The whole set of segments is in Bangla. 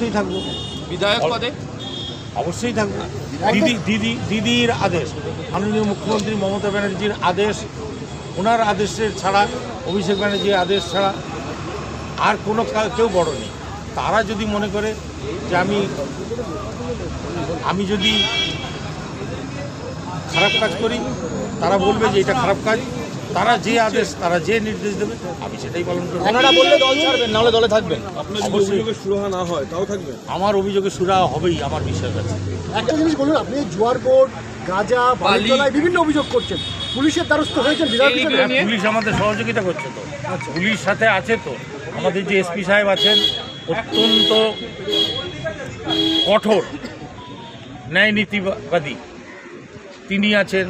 অবশ্যই থাকবো। বিধায়ক পদে অবশ্যই থাকবো। দিদির আদেশ, মাননীয় মুখ্যমন্ত্রী মমতা ব্যানার্জির আদেশ, ওনার আদেশের ছাড়া, অভিষেক ব্যানার্জির আদেশ ছাড়া আর কোনো কেউ বড় নেই। তারা যদি মনে করে যে আমি যদি খারাপ কাজ করি, তারা বলবে যে এটা খারাপ কাজ, তারা যে আদেশ, তারা যে নির্দেশ দেবে আমি সেটাই পালন করব। ওনারা বললে দল ছাড়বেন, নাহলে দলে থাকবেন। অভিযোগের সুরাহা না হয় তাও থাকবে। আমার অভিযোগের সুরাহা হবেই, আমার বিশ্বাস আছে। একটা জিনিস বলুন, আপনি জোয়ার বোর্ড, গাঁজা, বালিতলায় বিভিন্ন অভিযোগ করছেন, পুলিশের দ্বারস্থ হয়েছেন, পুলিশ আমাদের সহযোগিতা করছে তো, পুলিশ সাথে আছে তো। আমাদের যে এসপি সাহেব আছেন অত্যন্ত কঠোর ন্যায় নীতিবাদী, তিনি আছেন।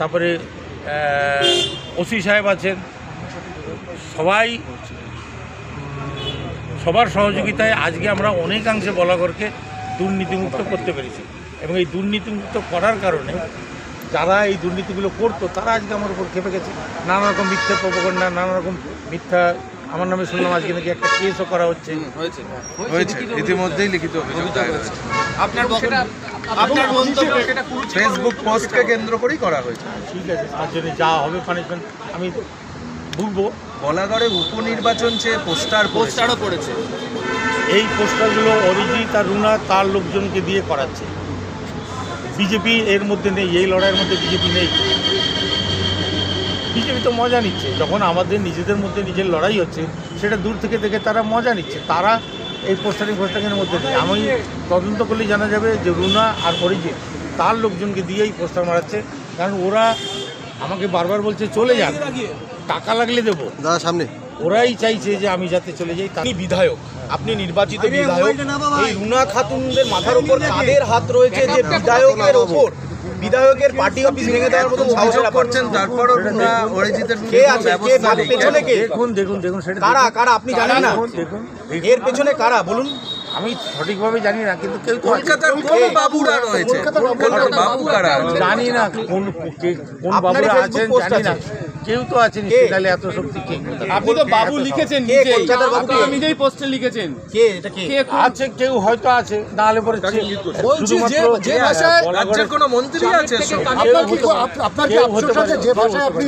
তারপরে ওসি সাহেব আছেন। সবার সহযোগিতায় আজকে আমরা অনেকাংশে বলাগড়কে দুর্নীতিমুক্ত করতে পেরেছি। এবং এই দুর্নীতিমুক্ত করার কারণে যারা এই দুর্নীতিগুলো করতো তারা আজকে আমার উপর খেপে গেছে। নানা রকম মিথ্যা প্রপাগান্ডা, নানা রকম মিথ্যা, আমার নামে শুনলাম আজকে নাকি একটা কেসও করা হচ্ছে। হয়েছে ইতিমধ্যেই লিখিত অভিযোগ দায়ের হয়েছে। আপনার মন্তব্য ফেসবুক পোস্টকে কেন্দ্র করেই করা হয়েছে। ঠিক আছে, তার জন্য যা হবে পানিশমেন্ট আমি ভুগবো। বলাগড়ে উপনির্বাচন চেয়ে পোস্টারও পড়েছে। এই পোস্টারগুলো অরিজিৎ আর রুনা তার লোকজনকে দিয়ে করাচ্ছে। বিজেপি এর মধ্যে নেই, এই লড়াইয়ের মধ্যে বিজেপি নেই। বিজেপি তো মজা নিচ্ছে, যখন আমাদের নিজেদের মধ্যে নিজের লড়াই হচ্ছে সেটা দূর থেকে দেখে তারা মজা নিচ্ছে। তারা এই পোস্টারিংয়ের মধ্যে নেই। আমি তদন্ত করলেই জানা যাবে যে রুনা আর অরিজিৎ তার লোকজনকে দিয়েই পোস্টার মারাচ্ছে। কারণ ওরা আমাকে বারবার বলছে চলে যান, টাকা লাগলে দেবো, দাদা সামনে। ওরাই চাইছে যে আমি যাতে চলে যাই। আপনি বিধায়ক, আপনি নির্বাচিত বিধায়ক, এই রুনা খাতুনদের মাথার উপর কাদের হাত রয়েছে যে বিধায়কের ওপর, বিধায়কের পার্টি অফিস ভেঙে দেওয়ার মতো সাহস করছেন? তারপরও রুনা অরিজিতের কে আছে, কে পেছনে, কে? দেখুন সেটা কারা আপনি জানেন না? দেখুন এর পেছনে কারা বলুন? আমি সঠিকভাবে জানি না, কিন্তু কেউ তো কলকাতার কোন বাবুরা রয়েছে, কলকাতার বাবু কারা? জানি না কোন বাবুরা আছেন, জানি না। কেউ তো আছেন, তাহলে এত শক্তি কে? আপনি তো বাবু লিখেছেন নিজেই, কলকাতার বাবু নিজেই পোস্টে লিখেছেন। কে এটা? কে আছে? কেউ হয়তো আছে, না হলে পরে শুধুমাত্র যে ভাষায় রাজ্যের কোনো মন্ত্রী আছে? আপনার কি যে ভাষায় আপনি